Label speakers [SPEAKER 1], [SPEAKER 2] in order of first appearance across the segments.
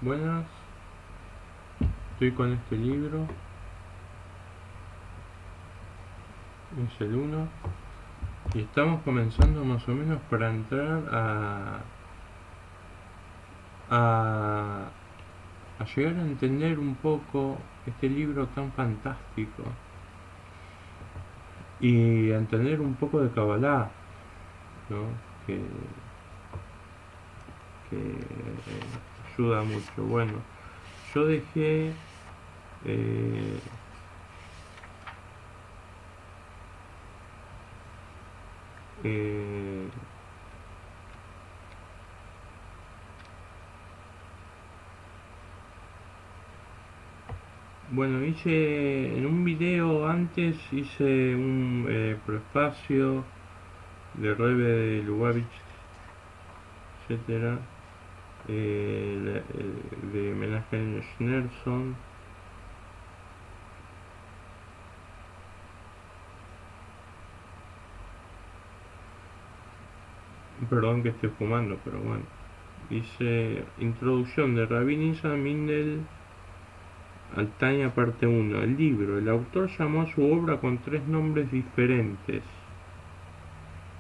[SPEAKER 1] Buenas, estoy con este libro, es el uno y estamos comenzando más o menos para entrar a, a llegar a entender un poco este libro tan fantástico y a entender un poco de Kabbalah, ¿no? que, que ayuda mucho. Bueno, yo dejé eh, eh, bueno, hice en un video antes, hice un prefacio de Rebe de Lubavitch, etcétera, de Menachem Schneerson. Perdón que esté fumando, pero bueno. Hice introducción de Rabbi Nissan Mindel al Tanya parte uno. El libro, el autor llamó a su obra con 3 nombres diferentes.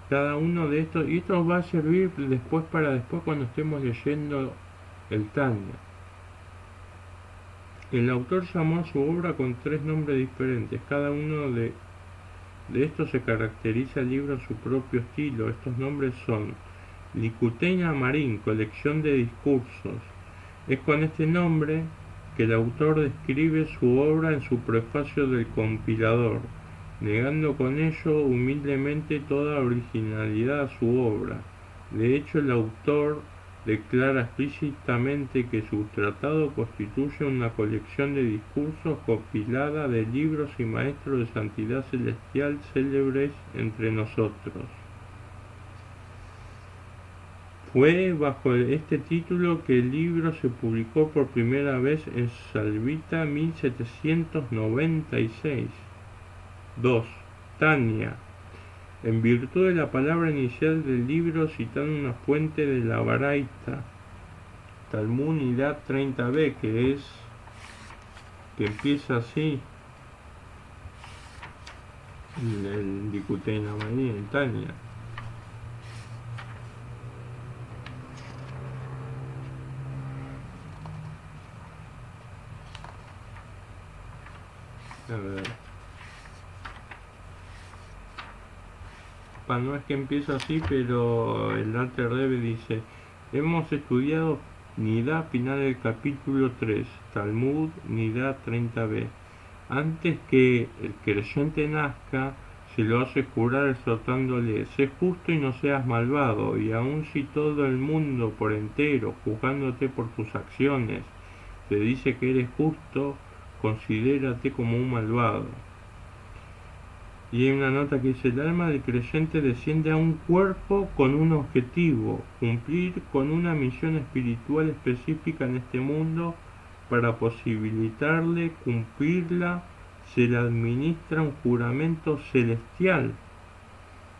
[SPEAKER 1] Cada uno de estos, y esto va a servir después cuando estemos leyendo el Tanya. El autor llamó a su obra con 3 nombres diferentes. Cada uno de estos se caracteriza el libro en su propio estilo. Estos nombres son Likutei Amarim, colección de discursos. Es con este nombre que el autor describe su obra en su prefacio del compilador, negando con ello humildemente toda originalidad a su obra. De hecho, el autor declara explícitamente que su tratado constituye una colección de discursos compilada de libros y maestros de santidad celestial célebres entre nosotros. Fue bajo este título que el libro se publicó por primera vez en Salvita 1796. 2. Tania. En virtud de la palabra inicial del libro, citando una fuente de la Baraita, Talmud Nidad 30b, que empieza así, el Likutei Amarim, el Tania. A ver. No es que empieza así, pero el Alter Rebbe dice: hemos estudiado Nidá final del capítulo 3, Talmud Nidá 30b. Antes que el creyente nazca, se lo hace jurar exhortándole: sé justo y no seas malvado, y aun si todo el mundo por entero, juzgándote por tus acciones, te dice que eres justo, considérate como un malvado. Y hay una nota que dice: el alma del creyente desciende a un cuerpo con un objetivo, cumplir con una misión espiritual específica en este mundo. Para posibilitarle cumplirla, se le administra un juramento celestial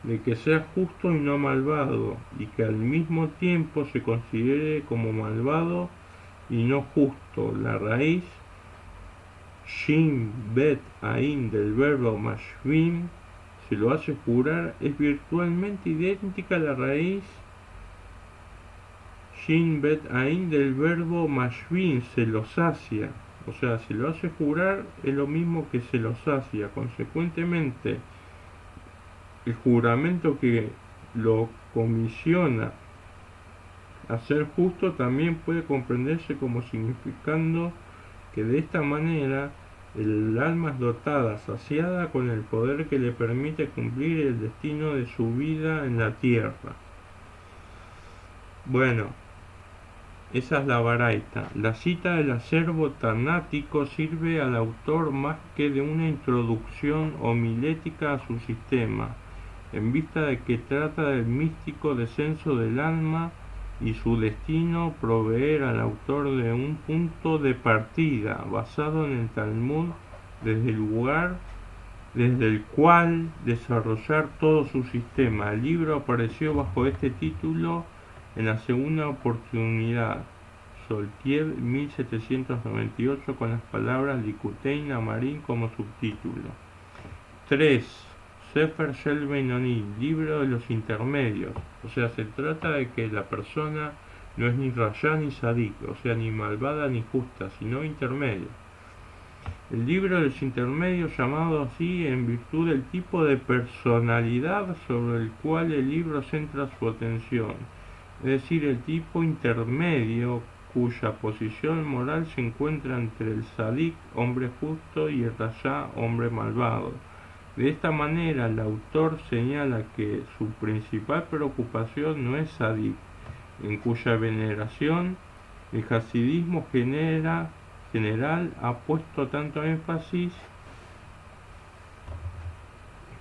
[SPEAKER 1] de que sea justo y no malvado, y que al mismo tiempo se considere como malvado y no justo. La raíz Shin Bet Ain del verbo Mashvim se lo hace jurar, es virtualmente idéntica a la raíz Shin Bet Ain del verbo Mashvim, se lo sacia. O sea, se lo hace jurar es lo mismo que se lo sacia. Consecuentemente, el juramento que lo comisiona a ser justo también puede comprenderse como significando que de esta manera el alma es dotada, saciada con el poder que le permite cumplir el destino de su vida en la tierra. Bueno, esa es la Baraita. La cita del acervo tanático sirve al autor más que de una introducción homilética a su sistema, en vista de que trata del místico descenso del alma y su destino, proveer al autor de un punto de partida basado en el Talmud, desde el cual desarrollar todo su sistema. El libro apareció bajo este título en la segunda oportunidad, Soltiev 1798 con las palabras Likutei Amarim como subtítulo. 3. Sefer Shel Benoni, libro de los intermedios. O sea, se trata de que la persona no es ni rayá ni sadik, o sea, ni malvada ni justa, sino intermedio. El libro de los intermedios, llamado así en virtud del tipo de personalidad sobre el cual el libro centra su atención, es decir, el tipo intermedio cuya posición moral se encuentra entre el sadik, hombre justo, y el rayá, hombre malvado. De esta manera, el autor señala que su principal preocupación no es sadik, en cuya veneración el hasidismo general ha puesto tanto énfasis,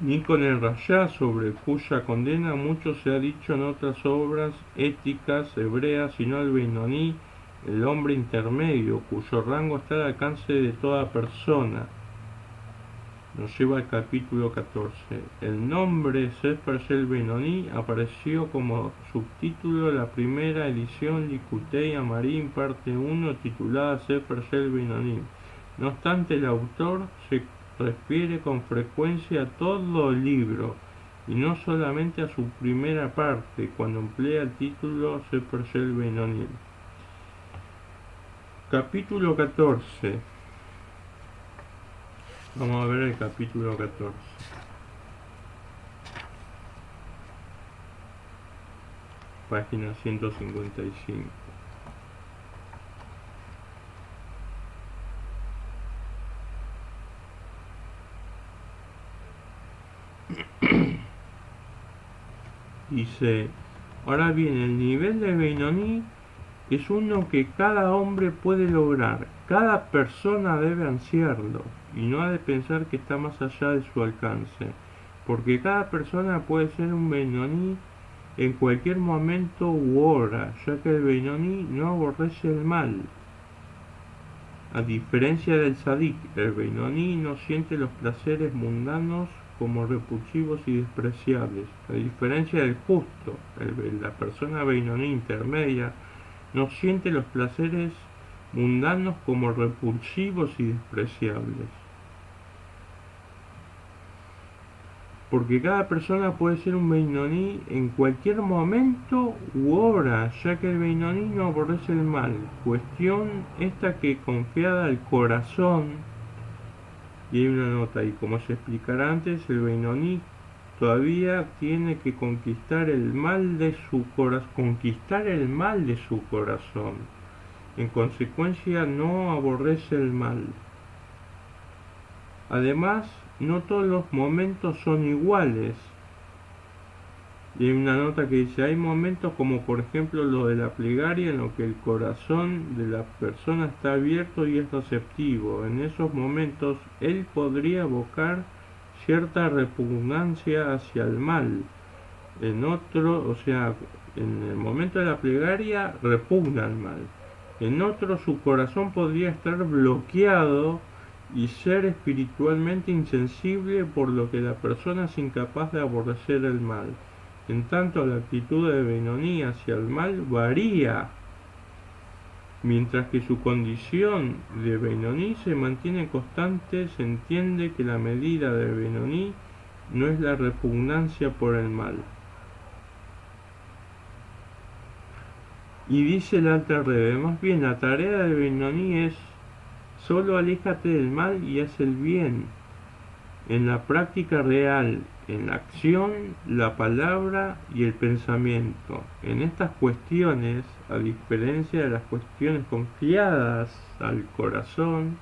[SPEAKER 1] ni con el rayá, sobre cuya condena mucho se ha dicho en otras obras éticas hebreas, sino el Beinoní, el hombre intermedio, cuyo rango está al alcance de toda persona. Nos lleva al capítulo 14. El nombre Sefer Shel Benoni apareció como subtítulo de la primera edición Likutei Amarim parte 1 titulada Sefer Shel Benoni. No obstante, el autor se refiere con frecuencia a todo el libro y no solamente a su primera parte cuando emplea el título Sefer Shel Benoni. Capítulo 14. Vamos a ver el capítulo 14. Página 155. Dice, ahora bien, el nivel de Benoni es uno que cada hombre puede lograr. Cada persona debe ansiarlo y no ha de pensar que está más allá de su alcance, porque cada persona puede ser un Benoni en cualquier momento u hora, ya que el Benoni no aborrece el mal. A diferencia del Sadik, el Benoni no siente los placeres mundanos como repulsivos y despreciables. A diferencia del justo, la persona Benoni intermedia no siente los placeres mundanos como repulsivos y despreciables. Porque cada persona puede ser un Benoni en cualquier momento u hora, ya que el Benoni no aborrece el mal. Cuestión esta que confiada al corazón, y hay una nota ahí, como se explicará antes, el Benoni todavía tiene que conquistar el mal de su corazón. En consecuencia, no aborrece el mal. Además, no todos los momentos son iguales. Y hay una nota que dice, hay momentos como por ejemplo lo de la plegaria en lo que el corazón de la persona está abierto y es receptivo. En esos momentos él podría evocar cierta repugnancia hacia el mal. En otro, o sea, en el momento de la plegaria repugna al mal. En otro, su corazón podría estar bloqueado y ser espiritualmente insensible, por lo que la persona es incapaz de aborrecer el mal. En tanto, la actitud de Benoni hacia el mal varía, mientras que su condición de Benoni se mantiene constante. Se entiende que la medida de Benoni no es la repugnancia por el mal. Y dice el Alter Rebbe, más bien la tarea de Benoni es solo aléjate del mal y haz el bien, en la práctica real, en la acción, la palabra y el pensamiento. En estas cuestiones, a diferencia de las cuestiones confiadas al corazón,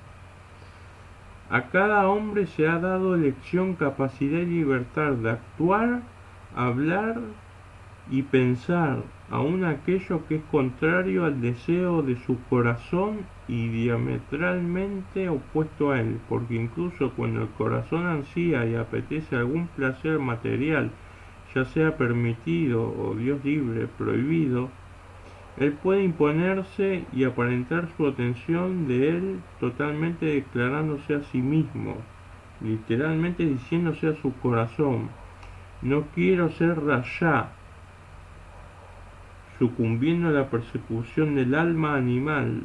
[SPEAKER 1] a cada hombre se ha dado elección, capacidad y libertad de actuar, hablar y pensar, aun aquello que es contrario al deseo de su corazón y diametralmente opuesto a él, porque incluso cuando el corazón ansía y apetece algún placer material, ya sea permitido o Dios libre, prohibido, él puede imponerse y aparentar su atención de él, totalmente declarándose a sí mismo, literalmente diciéndose a su corazón, no quiero ser rayá. sucumbiendo a la persecución del alma animal,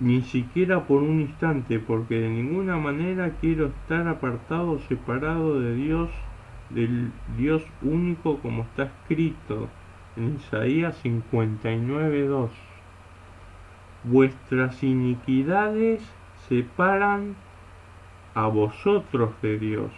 [SPEAKER 1] ni siquiera por un instante, porque de ninguna manera quiero estar apartado o separado de Dios, del Dios único, como está escrito en Isaías 59:2. Vuestras iniquidades separan a vosotros de Dios.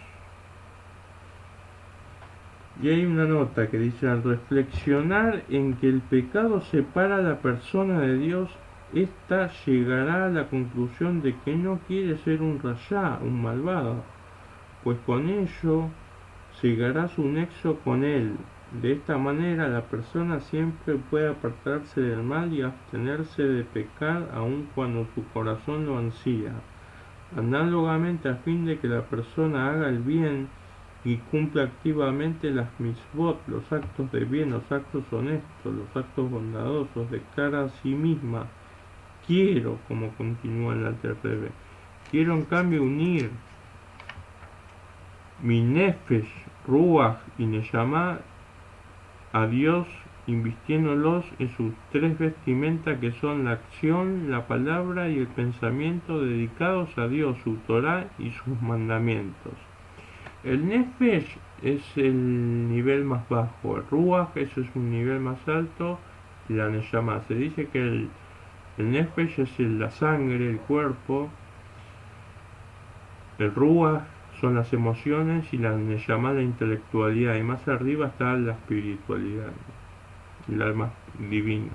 [SPEAKER 1] Y hay una nota que dice: al reflexionar en que el pecado separa a la persona de Dios, ésta llegará a la conclusión de que no quiere ser un rayá, un malvado, pues con ello llegará su nexo con él. De esta manera la persona siempre puede apartarse del mal y abstenerse de pecar aun cuando su corazón lo ansía. Análogamente, a fin de que la persona haga el bien y cumpla activamente las misbot, los actos de bien, los actos honestos, los actos bondadosos, declara a sí misma: quiero, como continúa en la Terrebe, quiero en cambio unir mi nefesh, ruach y neyamá a Dios, invistiéndolos en sus tres vestimentas, que son la acción, la palabra y el pensamiento, dedicados a Dios, su Torá y sus mandamientos. El nefesh es el nivel más bajo, el ruach eso es un nivel más alto, y la neyamá. Se dice que el nefesh es la sangre, el cuerpo, el ruach son las emociones y la neyamá la intelectualidad, y más arriba está la espiritualidad, el alma divina.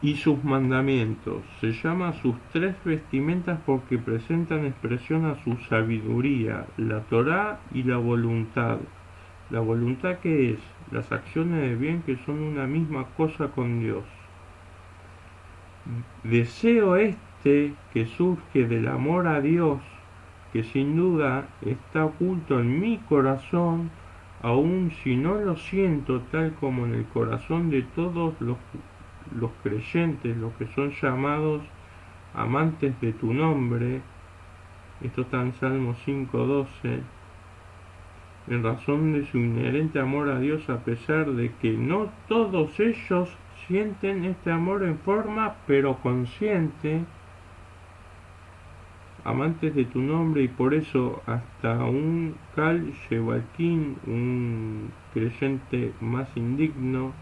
[SPEAKER 1] Y sus mandamientos, se llama sus tres vestimentas porque presentan expresión a su sabiduría, la Torá y la voluntad. La voluntad, que es las acciones de bien, que son una misma cosa con Dios. Deseo que surge del amor a Dios, que sin duda está oculto en mi corazón, aun si no lo siento tal como en el corazón de todos los creyentes, los que son llamados amantes de tu nombre. Esto está en Salmo 5:12. En razón de su inherente amor a Dios, a pesar de que no todos ellos sienten este amor en forma pero consciente, amantes de tu nombre, y por eso hasta un Kal Shevalkin, un creyente más indigno,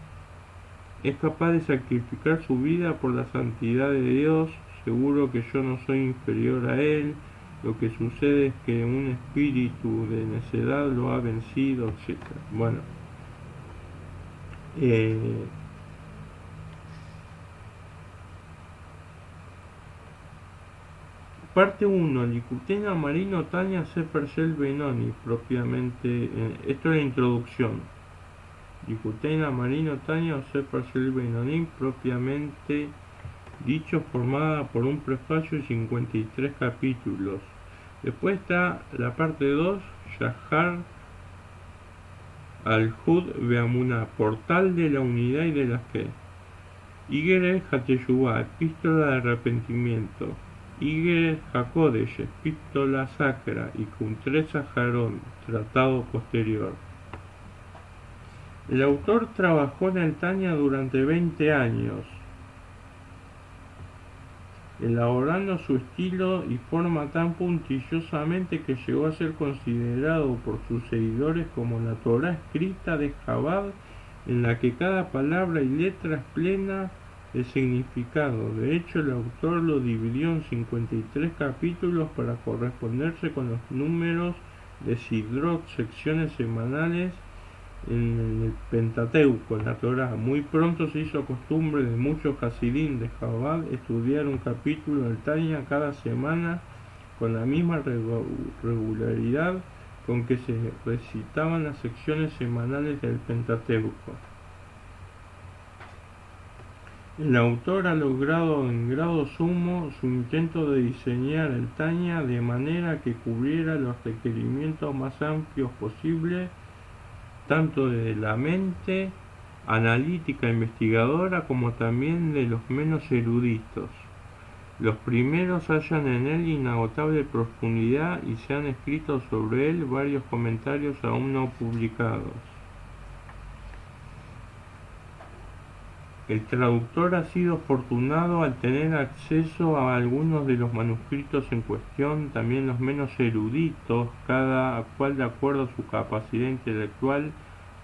[SPEAKER 1] es capaz de sacrificar su vida por la santidad de Dios. Seguro que yo no soy inferior a él. Lo que sucede es que un espíritu de necedad lo ha vencido, etc. Bueno, parte 1. Likutei Marino Tanya Sefer Shel Benoni, propiamente. Esto es la introducción. Likutei Marino Tanya o Sefer Shel Benoni, propiamente dicho, formada por un prefacio y 53 capítulos. Después está la parte 2, Shahar al-Hud Beamuná, portal de la unidad y de la fe. Igre Hateshuvá, epístola de arrepentimiento. Igre Hakodesh, epístola sacra. Y Kuntresa Jarón, tratado posterior. El autor trabajó en el Tanya durante 20 años, elaborando su estilo y forma tan puntillosamente que llegó a ser considerado por sus seguidores como la Torá escrita de Chabad, en la que cada palabra y letra es plena de significado. De hecho, el autor lo dividió en 53 capítulos para corresponderse con los números de Sidrot, secciones semanales en el Pentateuco, en la Torá. Muy pronto se hizo costumbre de muchos Hasidín de Chabad estudiar un capítulo del Tanya cada semana con la misma regularidad con que se recitaban las secciones semanales del Pentateuco. El autor ha logrado en grado sumo su intento de diseñar el Tanya de manera que cubriera los requerimientos más amplios posibles, tanto de la mente analítica investigadora como también de los menos eruditos. Los primeros hallan en él inagotable profundidad y se han escrito sobre él varios comentarios aún no publicados. El traductor ha sido afortunado al tener acceso a algunos de los manuscritos en cuestión, también los menos eruditos, cada cual de acuerdo a su capacidad intelectual,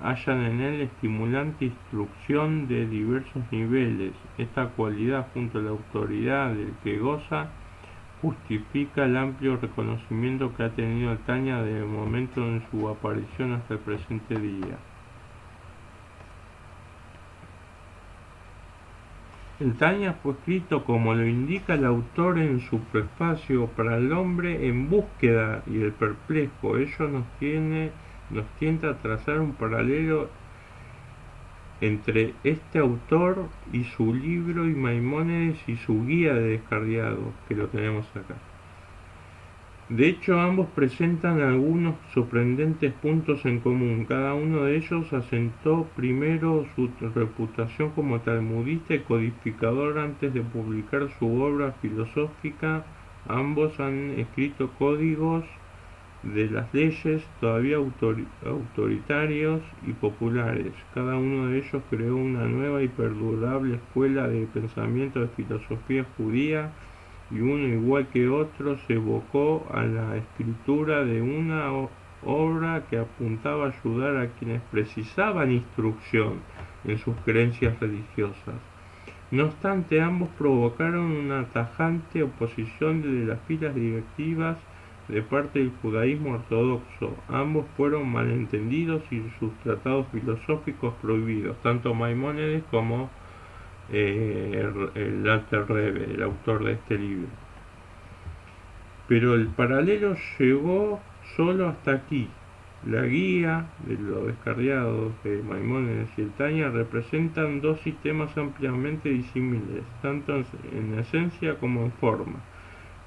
[SPEAKER 1] hallan en él estimulante instrucción de diversos niveles. Esta cualidad, junto a la autoridad del que goza, justifica el amplio reconocimiento que ha tenido el Tanya desde el momento de su aparición hasta el presente día. El Tanya fue escrito, como lo indica el autor en su prefacio, para el hombre en búsqueda y el perplejo. Ello nos tienta a trazar un paralelo entre este autor y su libro y Maimónides y su guía de descarriados, que lo tenemos acá. De hecho, ambos presentan algunos sorprendentes puntos en común. Cada uno de ellos asentó primero su reputación como talmudista y codificador antes de publicar su obra filosófica. Ambos han escrito códigos de las leyes todavía autoritarios y populares. Cada uno de ellos creó una nueva y perdurable escuela de pensamiento de filosofía judía, y uno, igual que otro, se evocó a la escritura de una obra que apuntaba a ayudar a quienes precisaban instrucción en sus creencias religiosas. No obstante, ambos provocaron una tajante oposición desde las filas directivas de parte del judaísmo ortodoxo. Ambos fueron malentendidos y sus tratados filosóficos prohibidos, tanto Maimónides como el Alter Rebbe, el autor de este libro. Pero el paralelo llegó solo hasta aquí. La guía de los descarriados de Maimónides y el Tanya representan dos sistemas ampliamente disímiles, tanto en esencia como en forma.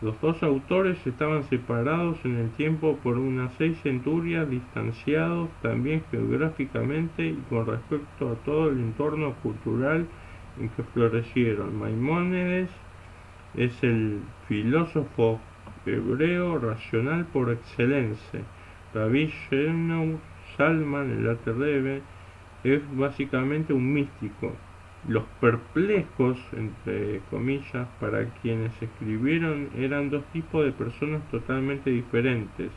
[SPEAKER 1] Los dos autores estaban separados en el tiempo por unas 6 centurias, distanciados también geográficamente y con respecto a todo el entorno cultural en que florecieron. Maimónides es el filósofo hebreo racional por excelencia. Rabbi Shlomo Zalman, el Alter Rebbe, es básicamente un místico. Los perplejos, entre comillas, para quienes escribieron eran dos tipos de personas totalmente diferentes.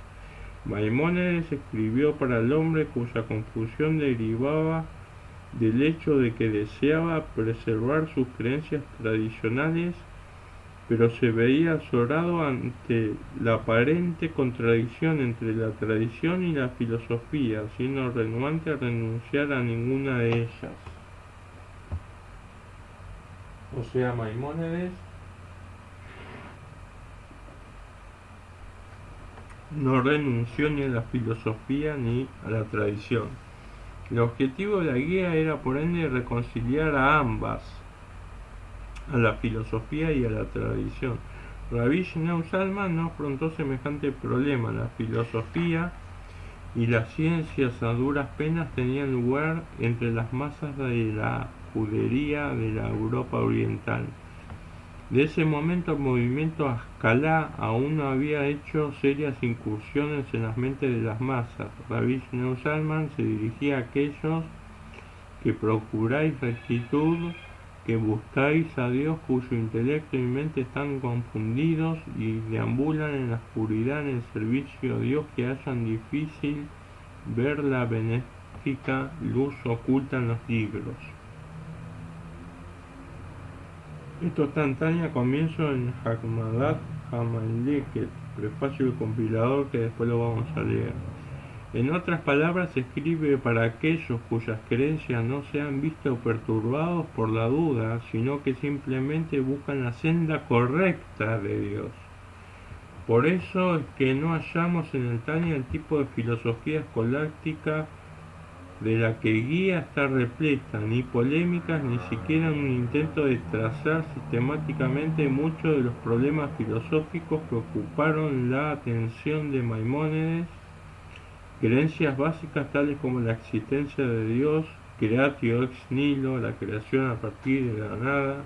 [SPEAKER 1] Maimónides escribió para el hombre cuya confusión derivaba del hecho de que deseaba preservar sus creencias tradicionales, pero se veía azorado ante la aparente contradicción entre la tradición y la filosofía, siendo renuente a renunciar a ninguna de ellas. O sea, Maimónides no renunció ni a la filosofía ni a la tradición. El objetivo de la guía era por ende reconciliar a ambas, a la filosofía y a la tradición. Rabbi Shlomo Zalman no afrontó semejante problema. La filosofía y las ciencias a duras penas tenían lugar entre las masas de la judería de la Europa oriental. De ese momento el movimiento Ascalá aún no había hecho serias incursiones en las mentes de las masas. Rabbi Shlomo Zalman se dirigía a aquellos que procuráis rectitud, que buscáis a Dios, cuyo intelecto y mente están confundidos y deambulan en la oscuridad en el servicio a Dios, que hallan difícil ver la benéfica luz oculta en los libros. Esto está en Tanya, comienzo en Haggadah Hamaleket, prefacio del compilador, que después lo vamos a leer. En otras palabras, se escribe para aquellos cuyas creencias no se han visto perturbados por la duda, sino que simplemente buscan la senda correcta de Dios. Por eso es que no hallamos en el Tanya el tipo de filosofía escolástica de la que guía está repleta, ni polémicas, ni siquiera un intento de trazar sistemáticamente muchos de los problemas filosóficos que ocuparon la atención de Maimónides. Creencias básicas tales como la existencia de Dios, creatio ex nihilo, la creación a partir de la nada,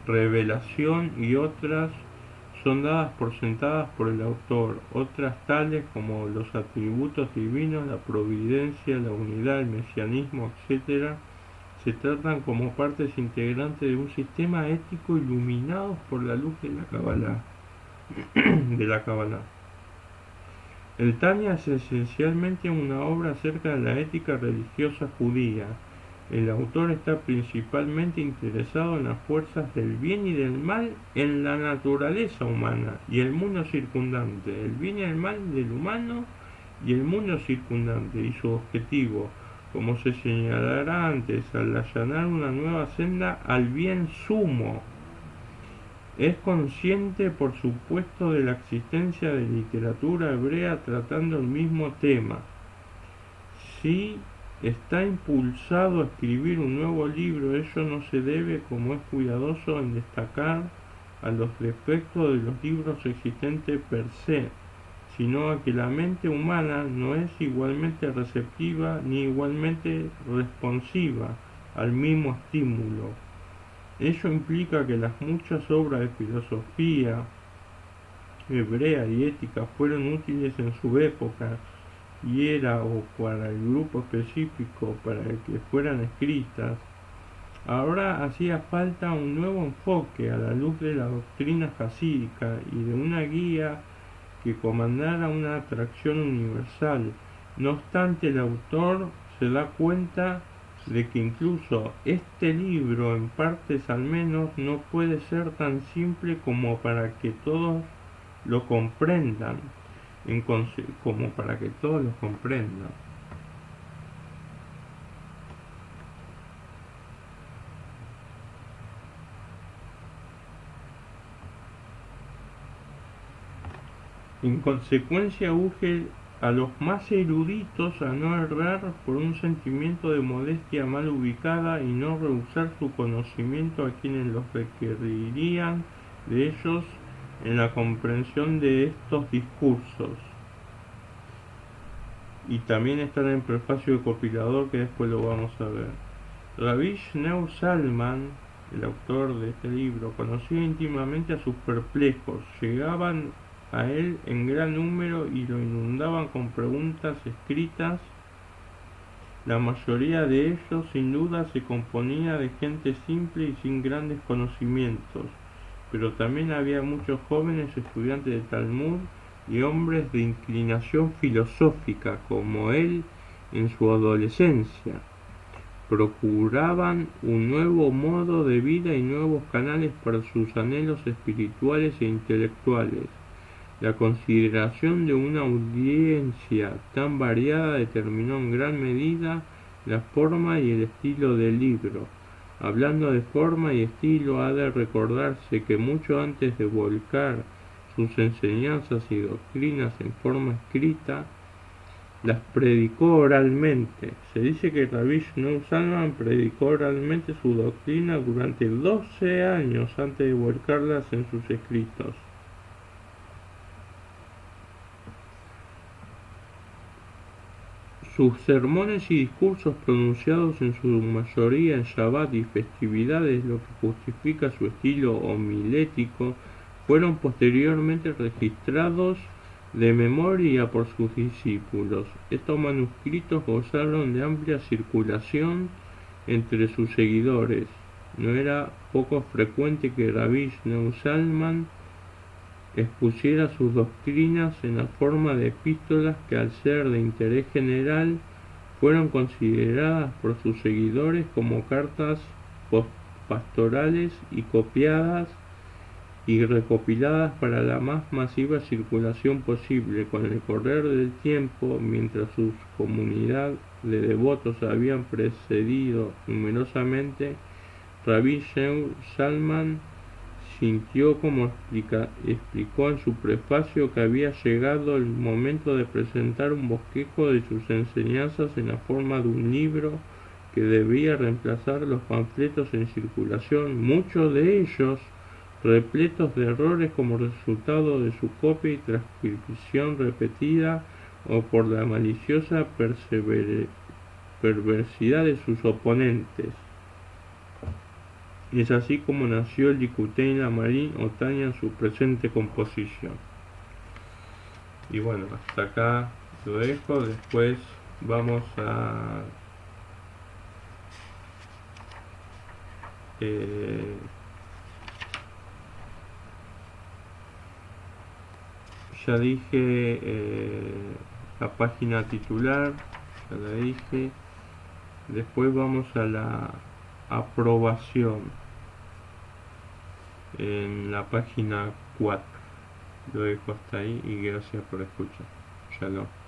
[SPEAKER 1] revelación y otras son dadas por sentadas por el autor, otras tales como los atributos divinos, la providencia, la unidad, el mesianismo, etc., se tratan como partes integrantes de un sistema ético iluminados por la luz de la Kabbalah. de la Kabbalah. El Tanya es esencialmente una obra acerca de la ética religiosa judía. El autor está principalmente interesado en las fuerzas del bien y del mal en la naturaleza humana y el mundo circundante, el bien y el mal del humano y el mundo circundante, y su objetivo, como se señalará antes, al allanar una nueva senda al bien sumo. Es consciente, por supuesto, de la existencia de literatura hebrea tratando el mismo tema. Si está impulsado a escribir un nuevo libro, ello no se debe, como es cuidadoso en destacar, a los defectos de los libros existentes per se, sino a que la mente humana no es igualmente receptiva ni igualmente responsiva al mismo estímulo. Ello implica que las muchas obras de filosofía hebrea y ética fueron útiles en su época y era o para el grupo específico para el que fueran escritas. Ahora hacía falta un nuevo enfoque a la luz de la doctrina jasídica y de una guía que comandara una atracción universal. No obstante, el autor se da cuenta de que incluso este libro, en partes al menos, no puede ser tan simple como para que todos lo comprendan, como para que todos lo comprendan. En consecuencia, urge a los más eruditos a no errar por un sentimiento de modestia mal ubicada y no rehusar su conocimiento a quienes los requerirían de ellos en la comprensión de estos discursos. Y también está en el prefacio de compilador, que después lo vamos a ver. Rabbi Shneur Zalman, el autor de este libro, conocía íntimamente a sus perplejos. Llegaban a él en gran número y lo inundaban con preguntas escritas. La mayoría de ellos, sin duda, se componía de gente simple y sin grandes conocimientos, pero también había muchos jóvenes estudiantes de Talmud y hombres de inclinación filosófica, como él en su adolescencia. Procuraban un nuevo modo de vida y nuevos canales para sus anhelos espirituales e intelectuales. La consideración de una audiencia tan variada determinó en gran medida la forma y el estilo del libro. Hablando de forma y estilo, ha de recordarse que mucho antes de volcar sus enseñanzas y doctrinas en forma escrita, las predicó oralmente. Se dice que Rabbi Shneur Zalman predicó oralmente su doctrina durante 12 años antes de volcarlas en sus escritos. Sus sermones y discursos, pronunciados en su mayoría en Shabbat y festividades, lo que justifica su estilo homilético, fueron posteriormente registrados de memoria por sus discípulos. Estos manuscritos gozaron de amplia circulación entre sus seguidores. No era poco frecuente que Rabbi Shneur Zalman expusiera sus doctrinas en la forma de epístolas que, al ser de interés general, fueron consideradas por sus seguidores como cartas pastorales y copiadas y recopiladas para la más masiva circulación posible. Con el correr del tiempo, mientras su comunidad de devotos habían precedido numerosamente, Rabbi Shneur Zalman sintió, como explicó en su prefacio, que había llegado el momento de presentar un bosquejo de sus enseñanzas en la forma de un libro que debía reemplazar los panfletos en circulación, muchos de ellos repletos de errores como resultado de su copia y transcripción repetida o por la maliciosa perversidad de sus oponentes. Es así como nació el Licutén, la Marín Otaña en su presente composición. Y bueno, hasta acá lo dejo. Después vamos a ya dije la página titular, ya la dije. Después vamos a la aprobación en la página 4. Lo dejo hasta ahí y gracias por escuchar. Shalom.